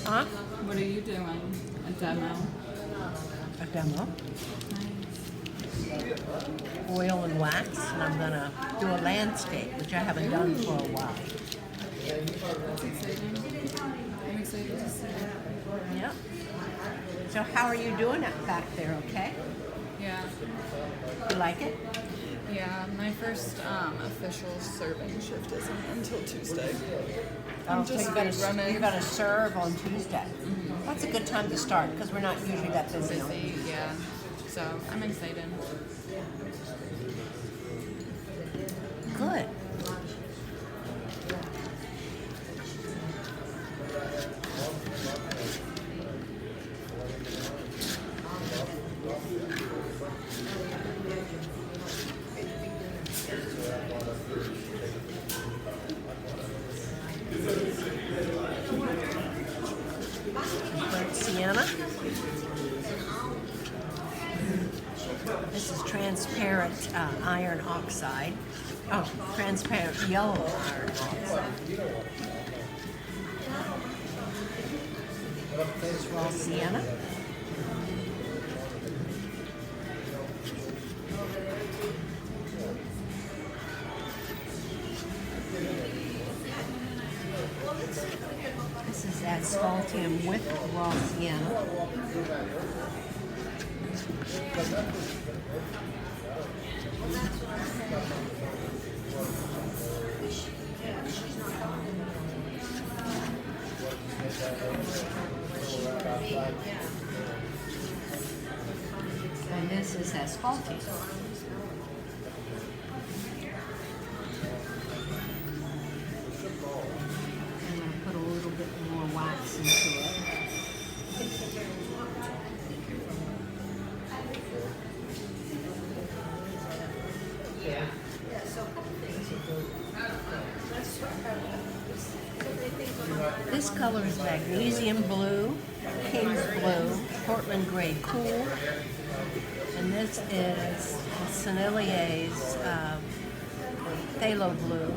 Huh? What are you doing? A demo? A demo. Oil and wax, and I'm gonna do a landscape, which I haven't done for a while. That's exciting. I'm excited to see it. Yeah. So how are you doing it back there, okay? Yeah. You like it? Yeah, my first official serving shift isn't until Tuesday. Oh, I'm so just you're gonna serve on Tuesday. Mm-hmm. That's a good time to start, because we're not usually that busy. busy, yeah. So I'm excited. Good. Burnt sienna. This is transparent iron oxide. Oh, transparent yellow iron oxide. This is raw sienna. This is asphaltium with raw sienna. And this is asphaltium. I'm going to put a little bit more wax into it. This color is magnesium blue, King's blue, Portland gray cool, and this is Sennelier's phthalo blue,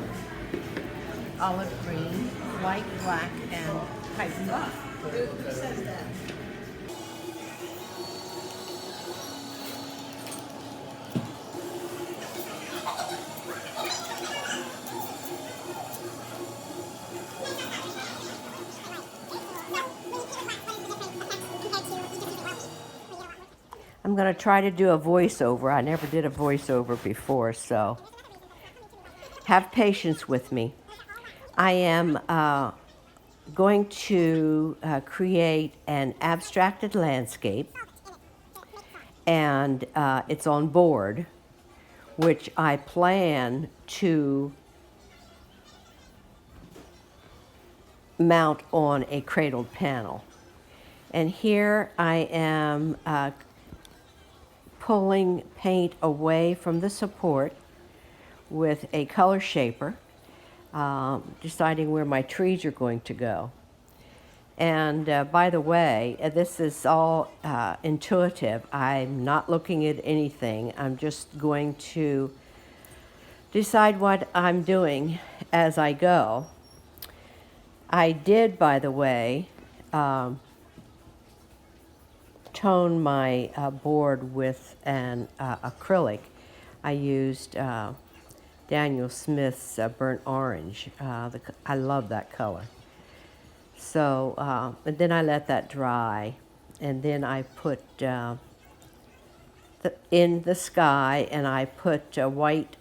olive green, white, black, and Titan buff. Who says that? I'm going to try to do a voiceover. I never did a voiceover before, so have patience with me. I am going to create an abstracted landscape, and it's on board, which I plan to mount on a cradled panel. And here I am pulling paint away from the support with a color shaper, deciding where my trees are going to go. And by the way, this is all intuitive. I'm not looking at anything. I'm just going to decide what I'm doing as I go. I did, by the way, tone my board with an acrylic. I used Daniel Smith's burnt orange. I love that color. So, and then I let that dry, and then I put in the sky, and I put white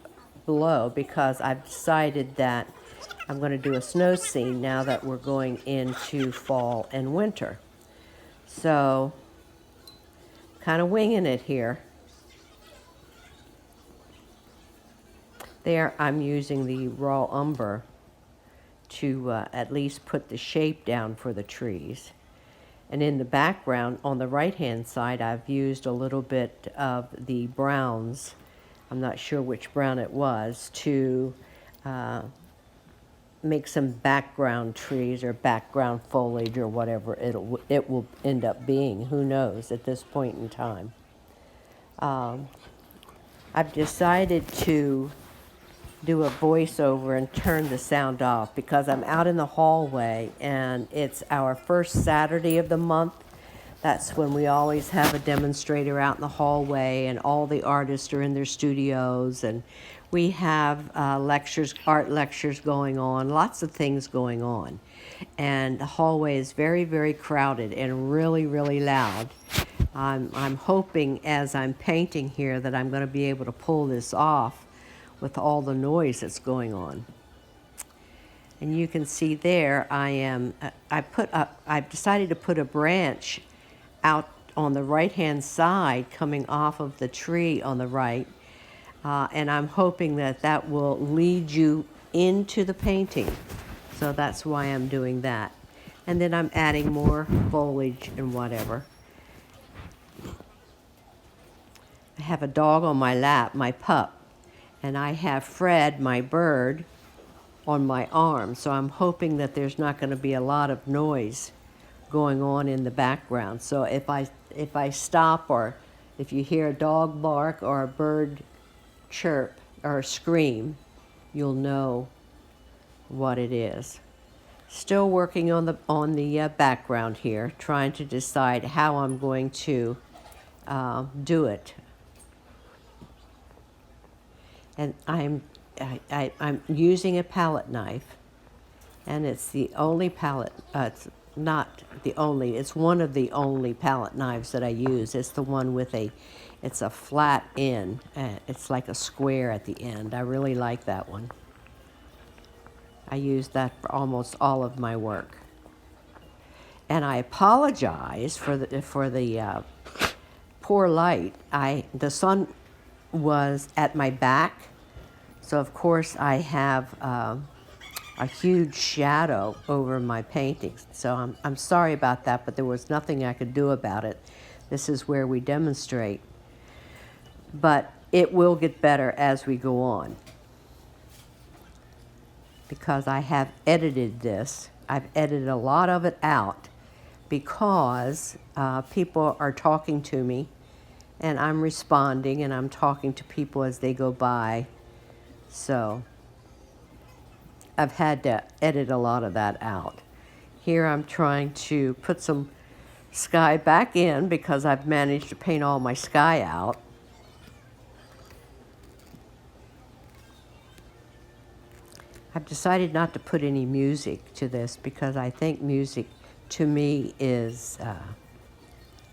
below, because I've decided that I'm going to do a snow scene now that we're going into fall and winter. So, kind of winging it here. There, I'm using the raw umber to at least put the shape down for the trees. And in the background, on the right-hand side, I've used a little bit of the browns, I'm not sure which brown it was, to make some background trees or background foliage or whatever it will end up being. Who knows at this point in time. I I've decided to do a voiceover and turn the sound off because I'm out in the hallway and it's our first Saturday of the month. That's when we always have a demonstrator out in the hallway and all the artists are in their studios, and we have lectures, art lectures going on, lots of things going on. And the hallway is very, very crowded and really, really loud. I'm hoping as I'm painting here that I'm going to be able to pull this off with all the noise that's going on. And you can see there I've decided to put a branch out on the right-hand side coming off of the tree on the right. And I'm hoping that that will lead you into the painting. So that's why I'm doing that. And then I'm adding more foliage and whatever. I have a dog on my lap, my pup. And I have Fred, my bird, on my arm. So I'm hoping that there's not going to be a lot of noise going on in the background. So if I stop, or if you hear a dog bark or a bird chirp or scream, you'll know what it is. Still working on the background here, trying to decide how I'm going to do it. And I'm using a palette knife, and it's the only palette. It's not the only. It's one of the only palette knives that I use. It's the one with it's a flat end. It's like a square at the end. I really like that one. I use that for almost all of my work. And I apologize for the poor light. The sun was at my back, so of course I have a huge shadow over my paintings. So I'm sorry about that, but there was nothing I could do about it. This is where we demonstrate. But it will get better as we go on, because I have edited this. I've edited a lot of it out because people are talking to me, and I'm responding, and I'm talking to people as they go by. So I've had to edit a lot of that out. Here I'm trying to put some sky back in because I've managed to paint all my sky out. I've decided not to put any music to this because I think music to me is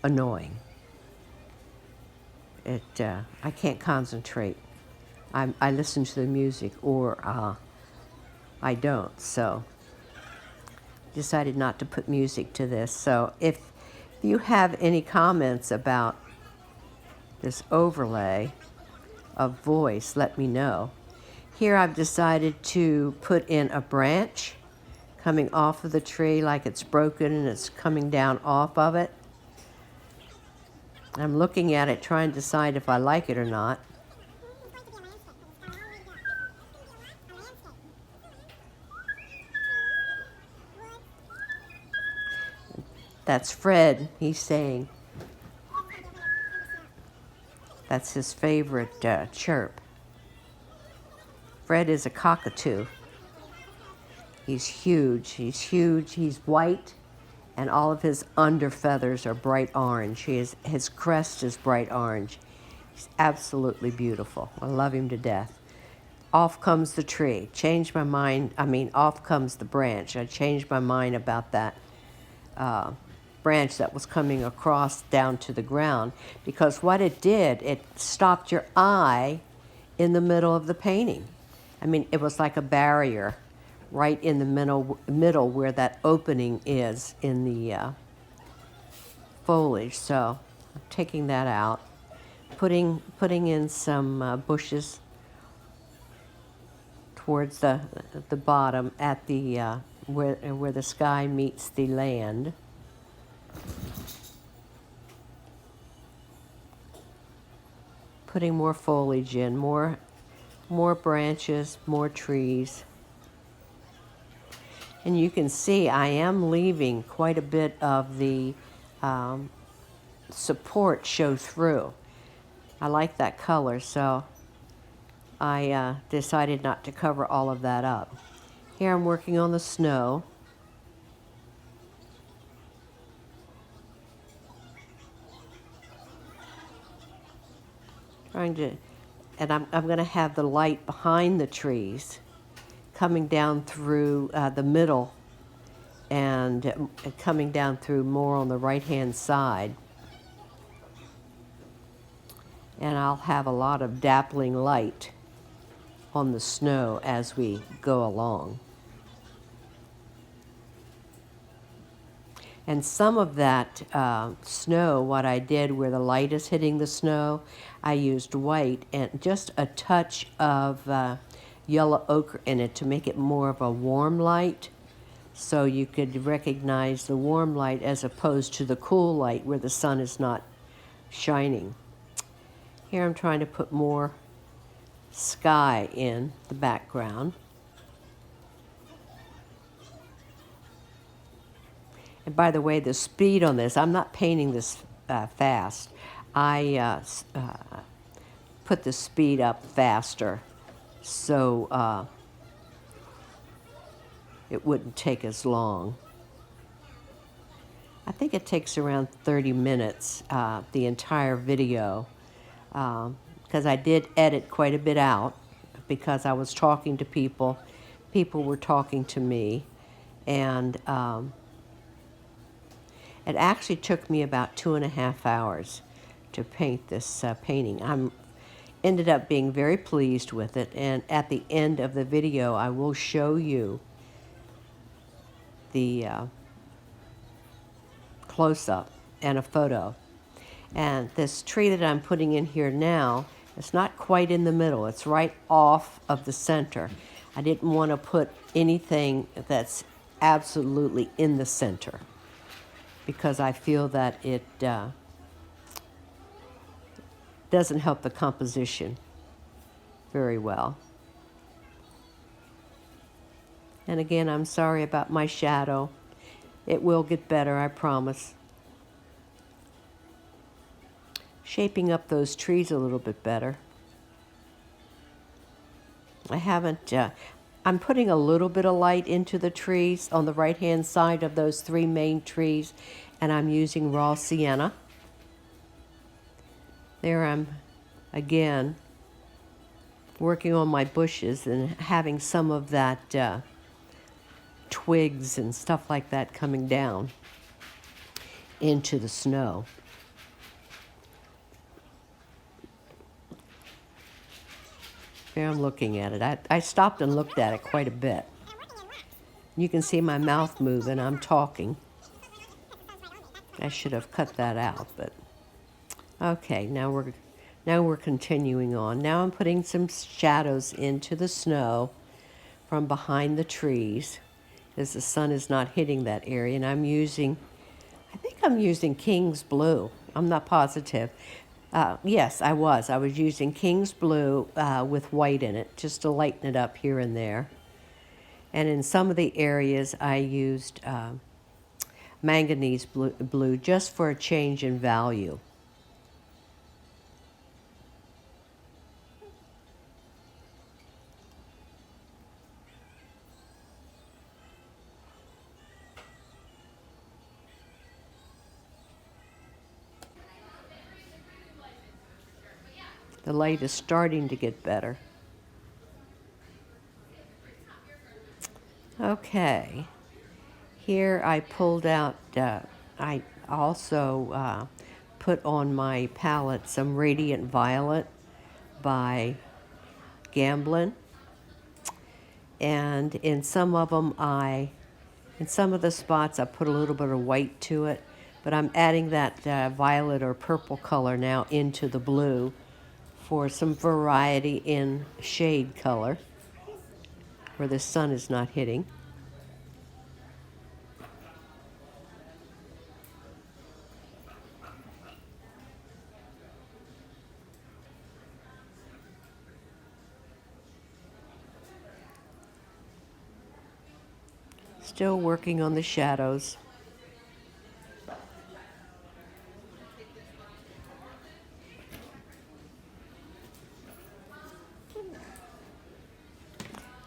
annoying. I can't concentrate. I listen to the music or I don't. So decided not to put music to this. So if you have any comments about this overlay of voice, let me know. Here I've decided to put in a branch coming off of the tree like it's broken and it's coming down off of it. I'm looking at it trying to decide if I like it or not. That's Fred, he's saying. That's his favorite chirp. Fred is a cockatoo. He's huge, he's white, and all of his under feathers are bright orange. His crest is bright orange. He's absolutely beautiful. I love him to death. Off comes the tree. Changed my mind. Off comes the branch. I changed my mind about that branch that was coming across down to the ground, because what it did, it stopped your eye in the middle of the painting. It was like a barrier right in the middle where that opening is in the foliage. So I'm taking that out, putting in some bushes towards the bottom at the where the sky meets the land. Putting more foliage in, more branches, more trees. And you can see I am leaving quite a bit of the support show through. I like that color, so I decided not to cover all of that up. Here I'm working on the snow. And I'm going to have the light behind the trees coming down through the middle and coming down through more on the right-hand side. And I'll have a lot of dappling light on the snow as we go along. And some of that snow, what I did where the light is hitting the snow, I used white and just a touch of yellow ochre in it to make it more of a warm light, so you could recognize the warm light as opposed to the cool light where the sun is not shining. Here I'm trying to put more sky in the background. And by the way, the speed on this, I'm not painting this fast. I put the speed up faster so it wouldn't take as long. I think it takes around 30 minutes, the entire video, because I did edit quite a bit out because I was talking to people. People were talking to me, and it actually took me about 2.5 hours to paint this painting. I ended up being very pleased with it, and at the end of the video I will show you the close-up and a photo. And this tree that I'm putting in here now, it's not quite in the middle. It's right off of the center. I didn't want to put anything that's absolutely in the center because I feel that it doesn't help the composition very well. And again, I'm sorry about my shadow. It will get better, I promise. Shaping up those trees a little bit better. I haven't, I'm putting a little bit of light into the trees on the right-hand side of those 3 main trees, and I'm using raw sienna. There I'm, again, working on my bushes and having some of that twigs and stuff like that coming down into the snow. There I'm looking at it. I stopped and looked at it quite a bit. You can see my mouth moving. I'm talking. I should have cut that out, but okay, now we're continuing on. Now I'm putting some shadows into the snow from behind the trees as the sun is not hitting that area, and I think I'm using King's Blue. I'm not positive. Yes, I was using King's Blue with white in it just to lighten it up here and there. And in some of the areas I used manganese blue just for a change in value. The light is starting to get better. Okay, here I pulled out, I also put on my palette some Radiant Violet by Gamblin. And in some of them, in some of the spots, I put a little bit of white to it, but I'm adding that violet or purple color now into the blue for some variety in shade color where the sun is not hitting. Still working on the shadows.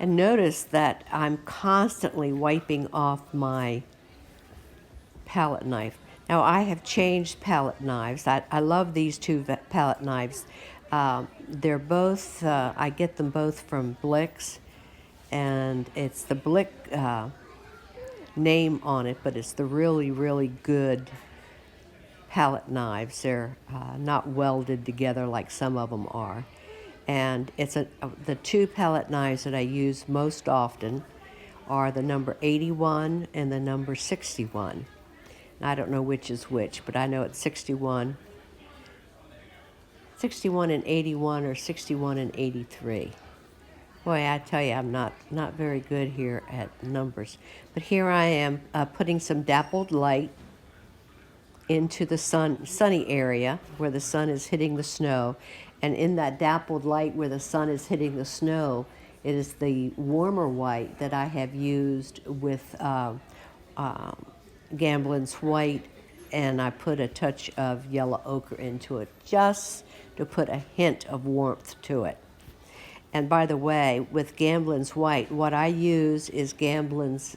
And notice that I'm constantly wiping off my palette knife. Now I have changed palette knives. I love these two palette knives. They're both, I get them both from Blick's, and it's the Blick name on it, but it's the really, really good palette knives. They're not welded together like some of them are. And it's the two palette knives that I use most often are the number 81 and the number 61. I don't know which is which, but I know it's 61. 61 and 81 or 61 and 83. Boy, I tell you, I'm not very good here at numbers. But here I am putting some dappled light into the sunny area where the sun is hitting the snow. And in that dappled light where the sun is hitting the snow, it is the warmer white that I have used with Gamblin's white, and I put a touch of yellow ochre into it just to put a hint of warmth to it. And by the way, with Gamblin's white, what I use is Gamblin's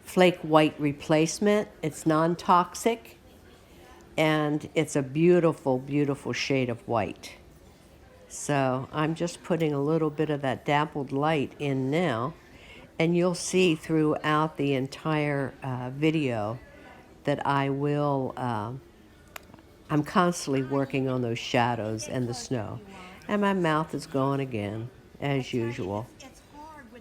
flake white replacement. It's non-toxic, and it's a beautiful, beautiful shade of white. So I'm just putting a little bit of that dappled light in now, and you'll see throughout the entire video that I will, I'm constantly working on those shadows and the snow. And my mouth is going again, as usual,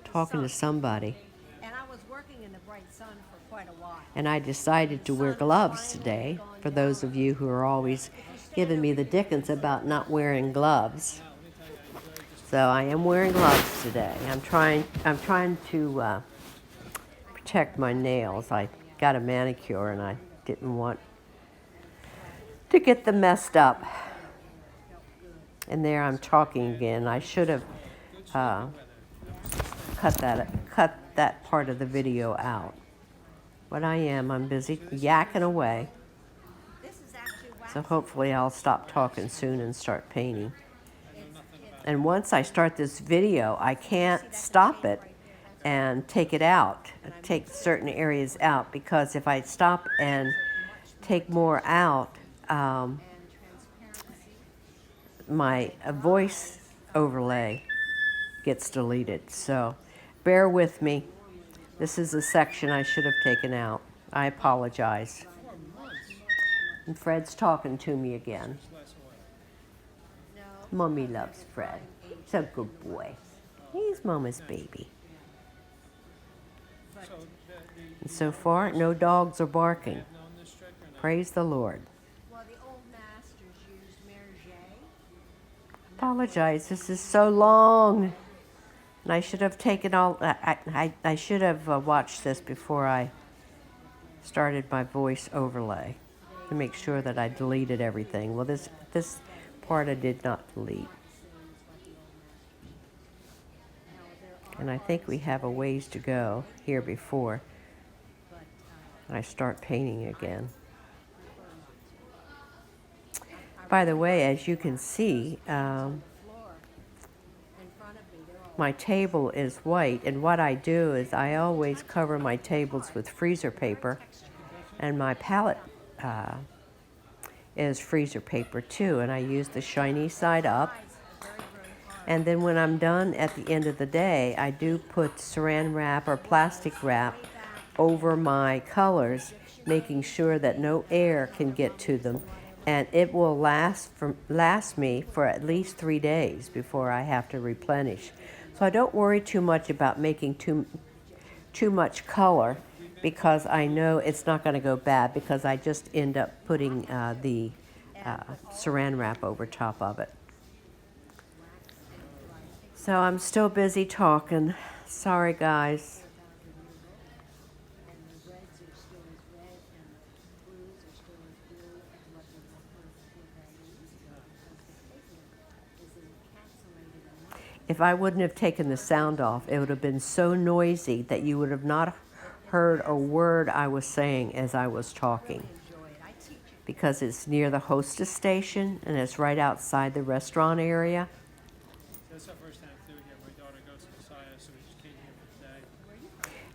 talking to somebody. And I was working in the bright sun for quite a while. And I decided to wear gloves today, for those of you who are always giving me the dickens about not wearing gloves. So I am wearing gloves today. I'm trying to protect my nails. I got a manicure and I didn't want to get them messed up. And there I'm talking again. I should have cut that part of the video out. But I'm busy yakking away. So hopefully I'll stop talking soon and start painting. And once I start this video, I can't stop it and take it out, take certain areas out, because if I stop and take more out, my voice overlay gets deleted. So bear with me. This is a section I should have taken out. I apologize. And Fred's talking to me again. Mommy loves Fred. He's a good boy. He's Mama's baby. And so far, no dogs are barking. Praise the Lord. Well, the old masters used Merget. Apologize. This is so long. And I should have taken all. I should have watched this before I started my voice overlay to make sure that I deleted everything. Well, this part I did not delete. And I think we have a ways to go here before I start painting again. By the way, as you can see, my table is white, and what I do is I always cover my tables with freezer paper, and my palette is freezer paper too, and I use the shiny side up. And then when I'm done at the end of the day, I do put saran wrap or plastic wrap over my colors, making sure that no air can get to them, and it will last me for at least 3 days before I have to replenish. So I don't worry too much about making too much color, because I know it's not going to go bad, because I just end up putting the saran wrap over top of it. So I'm still busy talking. Sorry, guys. If I wouldn't have taken the sound off, it would have been so noisy that you would have not heard a word I was saying as I was talking. Because it's near the hostess station and it's right outside the restaurant area. That's the first time through here. My daughter goes to the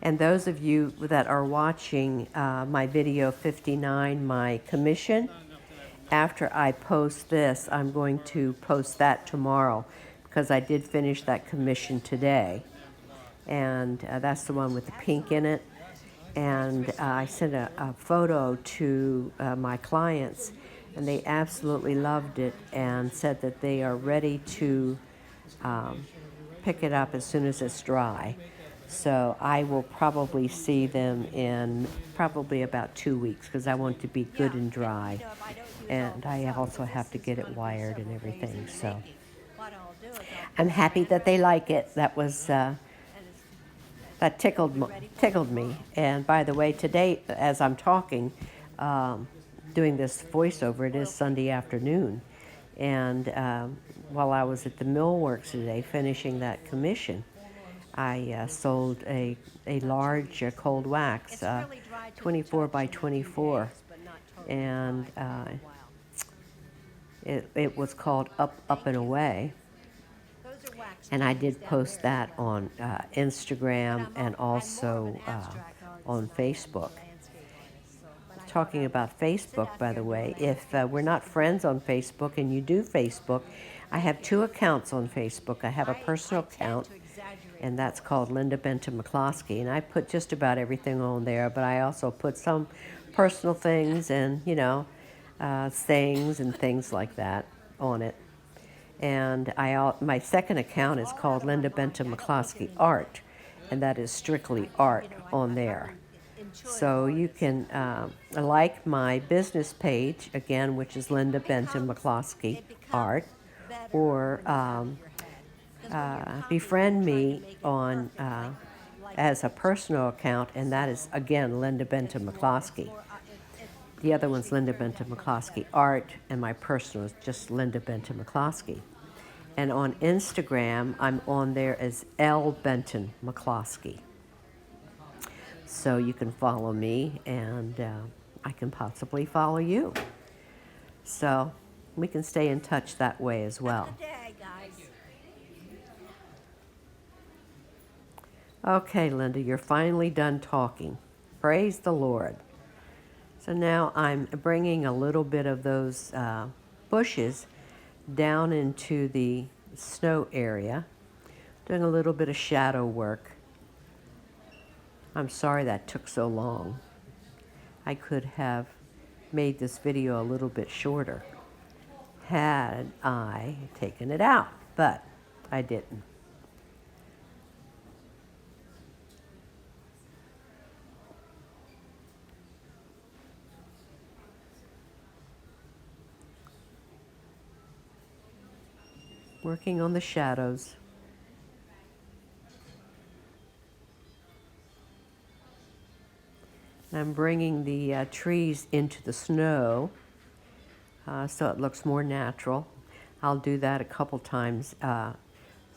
And those of you that are watching my video 59, my commission, after I post this, I'm going to post that tomorrow because I did finish that commission today. And that's the one with the pink in it. And I sent a photo to my clients, and they absolutely loved it and said that they are ready to pick it up as soon as it's dry. So I will probably see them in probably about 2 weeks because I want it to be good and dry. And I also have to get it wired and everything. So I'm happy that they like it. That was that tickled me. And by the way, today, as I'm talking, doing this voiceover, it is Sunday afternoon. And while I was at the millworks today finishing that commission, I sold a large cold wax, 24 by 24, and it was called Up and Away. And I did post that on Instagram and also on Facebook. Talking about Facebook, by the way, if we're not friends on Facebook and you do Facebook, I have 2 accounts on Facebook. I have a personal account, and that's called Linda Benton McCloskey. And I put just about everything on there, but I also put some personal things and, sayings and things like that on it. And my second account is called Linda Benton McCloskey Art, and that is strictly art on there. So you can like my business page, again, which is Linda Benton McCloskey Art, or befriend me on as a personal account, and that is, again, Linda Benton McCloskey. The other one's Linda Benton McCloskey Art, and my personal is just Linda Benton McCloskey. And on Instagram, I'm on there as L. Benton McCloskey. So you can follow me, and I can possibly follow you. So we can stay in touch that way as well. Okay, Linda, you're finally done talking. Praise the Lord. So now I'm bringing a little bit of those bushes down into the snow area, doing a little bit of shadow work. I'm sorry that took so long. I could have made this video a little bit shorter had I taken it out, but I didn't. Working on the shadows. I'm bringing the trees into the snow so it looks more natural. I'll do that a couple times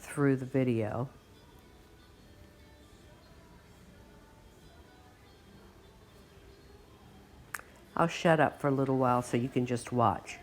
through the video. I'll shut up for a little while so you can just watch.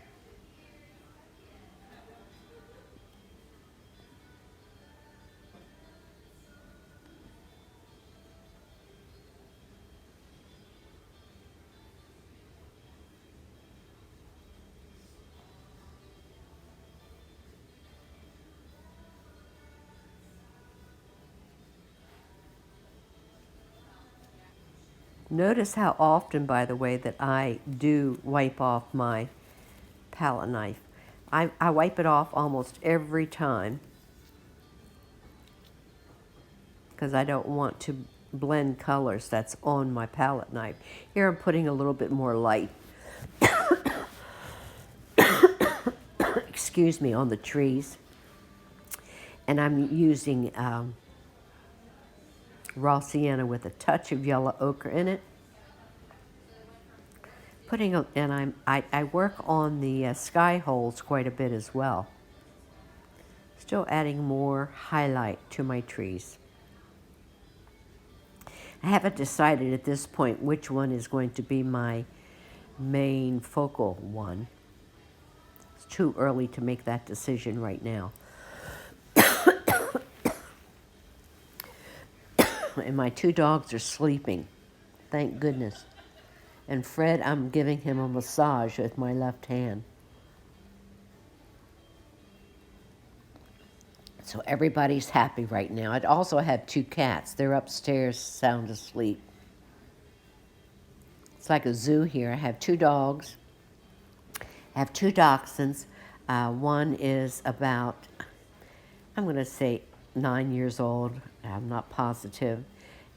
Notice how often, by the way, that I do wipe off my palette knife. I wipe it off almost every time because I don't want to blend colors that's on my palette knife. Here I'm putting a little bit more light, excuse me, on the trees. And I'm using raw sienna with a touch of yellow ochre in it. I work on the sky holes quite a bit as well. Still adding more highlight to my trees. I haven't decided at this point which one is going to be my main focal one. It's too early to make that decision right now. And my two dogs are sleeping. Thank goodness. And Fred, I'm giving him a massage with my left hand. So everybody's happy right now. I also have two cats. They're upstairs, sound asleep. It's like a zoo here. I have two dogs. I have two dachshunds. One is about, I'm going to say 9 years old. I'm not positive.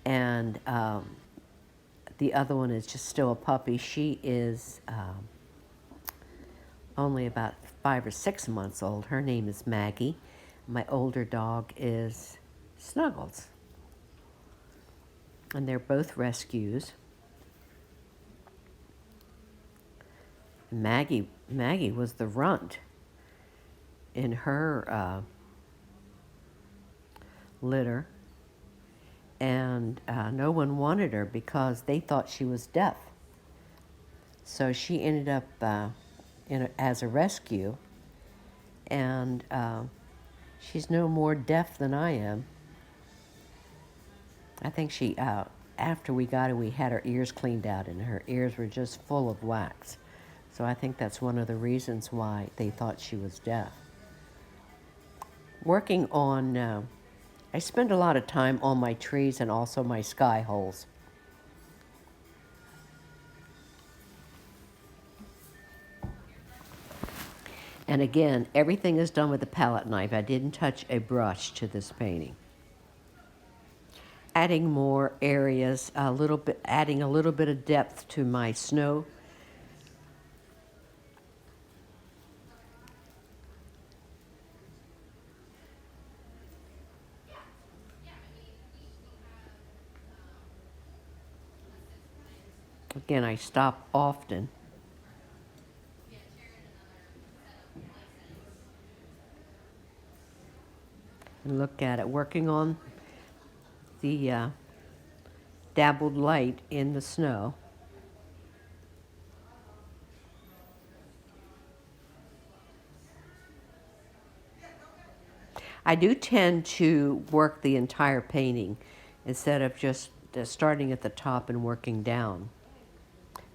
And the other one is just still a puppy. She is only about 5 or 6 months old. Her name is Maggie. My older dog is Snuggles. And they're both rescues. Maggie was the runt in her litter, and no one wanted her because they thought she was deaf. So she ended up as a rescue, and she's no more deaf than I am. I think she, after we got her, we had her ears cleaned out, and her ears were just full of wax. So I think that's one of the reasons why they thought she was deaf. Working on, I spend a lot of time on my trees and also my sky holes. And again, everything is done with a palette knife. I didn't touch a brush to this painting. Adding more areas, adding a little bit of depth to my snow. Again, I stop often. And look at it, working on the dabbled light in the snow. I do tend to work the entire painting instead of just starting at the top and working down.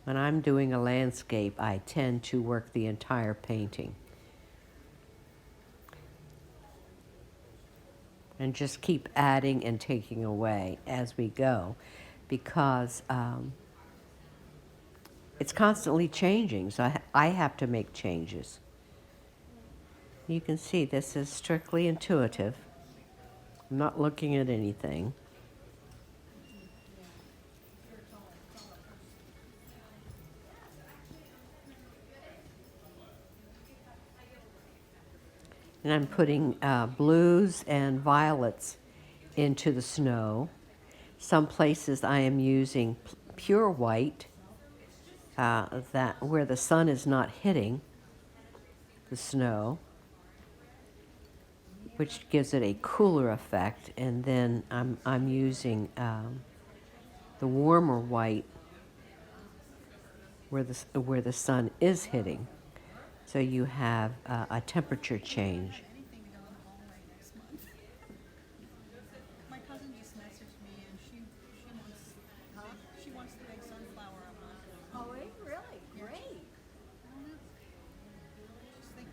When I'm doing a landscape, I tend to work the entire painting. And just keep adding and taking away as we go, because it's constantly changing, so I have to make changes. You can see this is strictly intuitive. I'm not looking at anything. And I'm putting blues and violets into the snow. Some places I am using pure white, that where the sun is not hitting the snow, which gives it a cooler effect. And then I'm using the warmer white where the sun is hitting. So you have a temperature change. Anything to go in the hallway next month. My cousin just messaged me and she wants the big sunflower up on it. Oh, really? Great. Just think.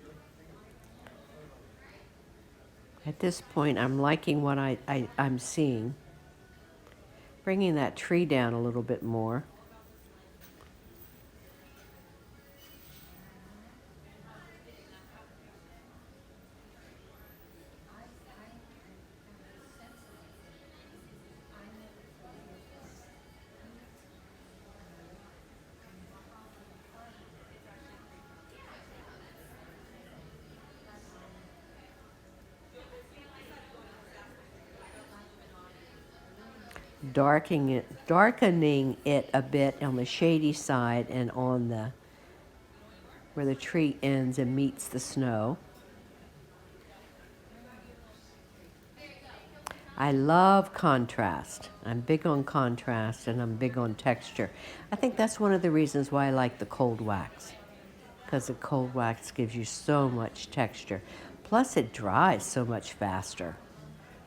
At this point, I'm liking what I'm seeing. Bringing that tree down a little bit more. Darkening it a bit on the shady side and on where the tree ends and meets the snow. I love contrast. I'm big on contrast and I'm big on texture. I think that's one of the reasons why I like the cold wax, because the cold wax gives you so much texture. Plus it dries so much faster.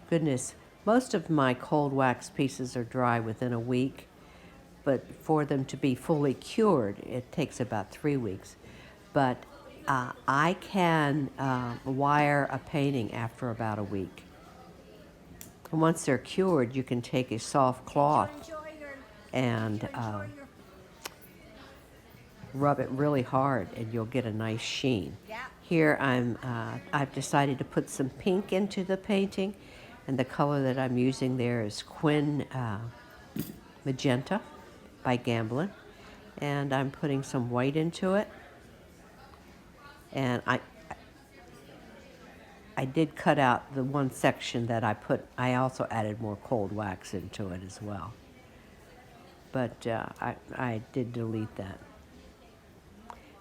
Goodness, Most of my cold wax pieces are dry within a week, but for them to be fully cured, it takes about 3 weeks. But I can wire a painting after about a week. And once they're cured, you can take a soft cloth and rub it really hard, and you'll get a nice sheen. Yeah. Here I've decided to put some pink into the painting, and the color that I'm using there is Quin Magenta by Gamblin, and I'm putting some white into it. And I did cut out the one section that I also added more cold wax into it as well. But I did delete that.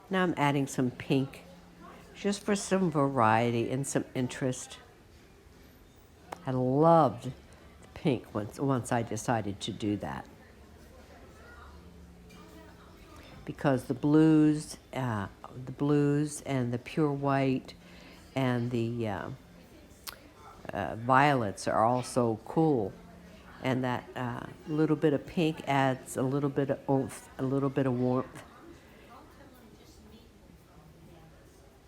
Now I'm adding some pink, just for some variety and some interest. I loved the pink once I decided to do that. Because the blues and the pure white and the violets are also cool. And that little bit of pink adds a little bit of oomph, a little bit of warmth.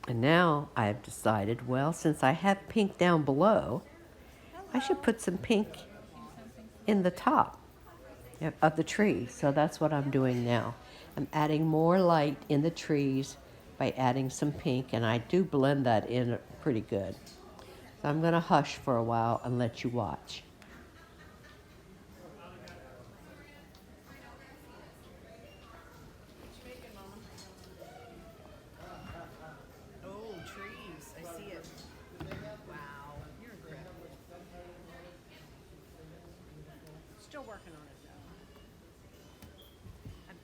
And now I've decided, well, since I have pink down below, I should put some pink in the top of the tree. So that's what I'm doing now. I'm adding more light in the trees by adding some pink, and I do blend that in pretty good. So I'm going to hush for a while and let you watch. Oh, trees. I see it. Wow. You're incredible. Still working on it, though.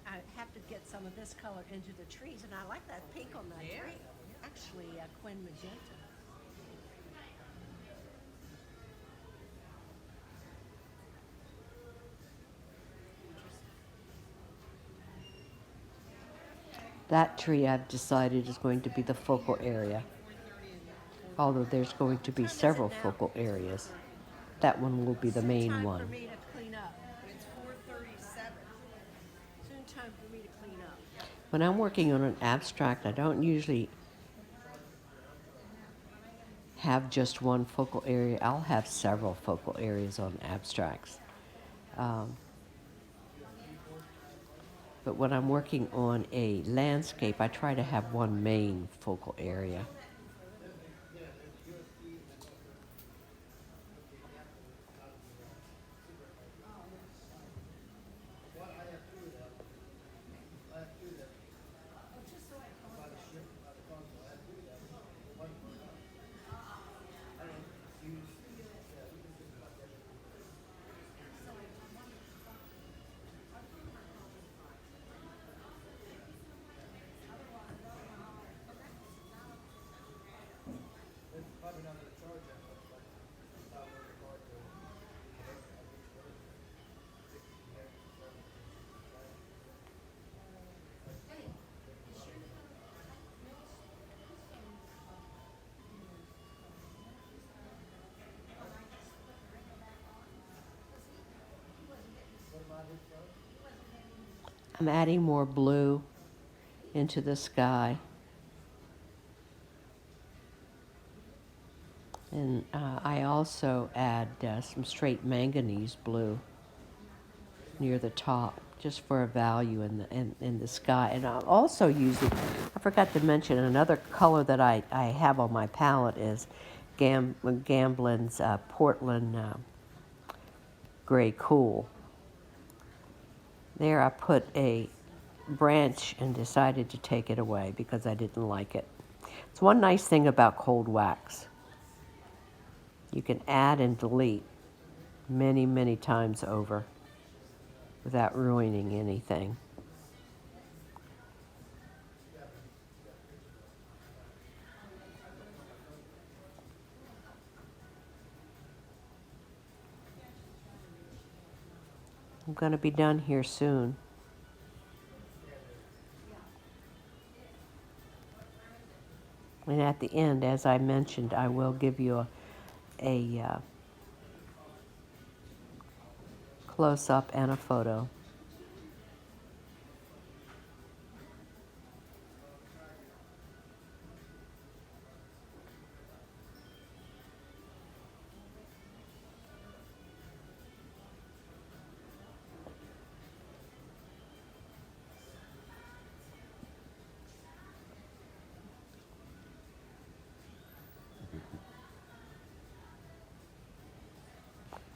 I have to get some of this color into the trees, and I like that pink on that tree. Actually, Quin Magenta. That tree I've decided is going to be the focal area. Although there's going to be several focal areas. That one will be the main Time for one. me to clean up. It's 4:37. Soon time for me to clean up. When I'm working on an abstract, I don't usually have just one focal area. I'll have several focal areas on abstracts. But when I'm working on a landscape, I try to have one main focal area. I'm adding more blue into the sky. And I also add some straight manganese blue near the top, just for a value in the sky. And I'm also using, I forgot to mention, another color that I have on my palette is Gamblin's Portland Gray Cool. There I put a branch and decided to take it away because I didn't like it. It's one nice thing about cold wax. You can add and delete many, many times over without ruining anything. I'm going to be done here soon. And at the end, as I mentioned, I will give you a close-up and a photo.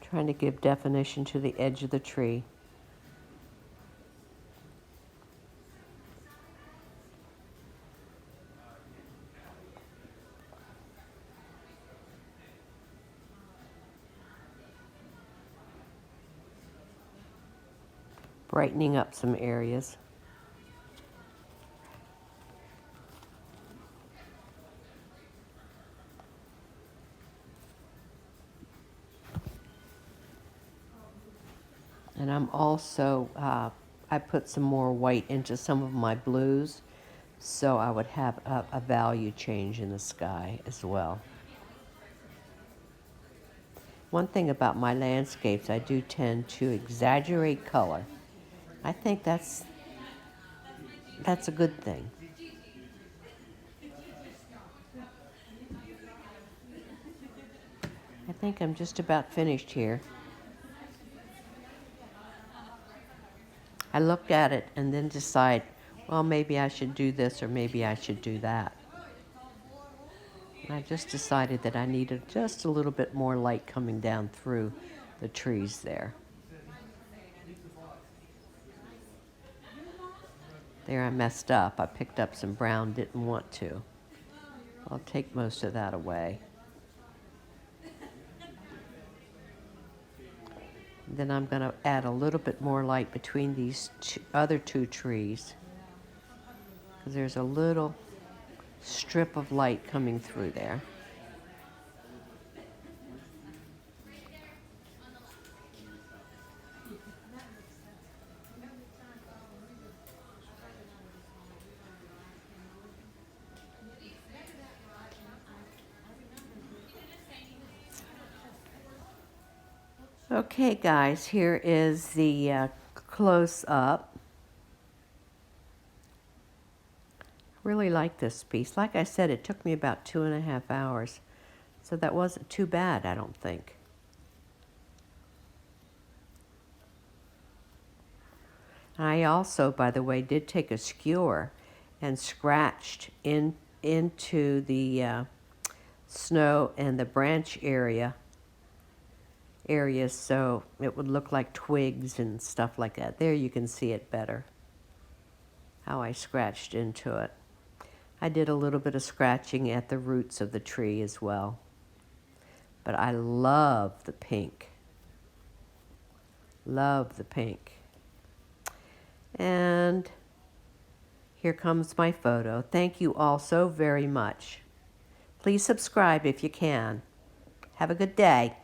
Trying to give definition to the edge of the tree. Brightening up some areas. And I'm also, I put some more white into some of my blues, so I would have a value change in the sky as well. One thing about my landscapes, I do tend to exaggerate color. I think that's a good thing. I think I'm just about finished here. I looked at it and then decide, well, maybe I should do this or maybe I should do that. And I just decided that I needed just a little bit more light coming down through the trees there. There I messed up. I picked up some brown, didn't want to. I'll take most of that away. Then I'm going to add a little bit more light between these other two trees, because there's a little strip of light coming through there. Okay, guys, here is the close-up. Really like this piece. Like I said, it took me about 2.5 hours, so that wasn't too bad, I don't think. I also, by the way, did take a skewer and scratched into the snow and the branch areas, so it would look like twigs and stuff like that. There you can see it better, how I scratched into it. I did a little bit of scratching at the roots of the tree as well. But I love the pink. Love the pink. And here comes my photo. Thank you all so very much. Please subscribe if you can. Have a good day.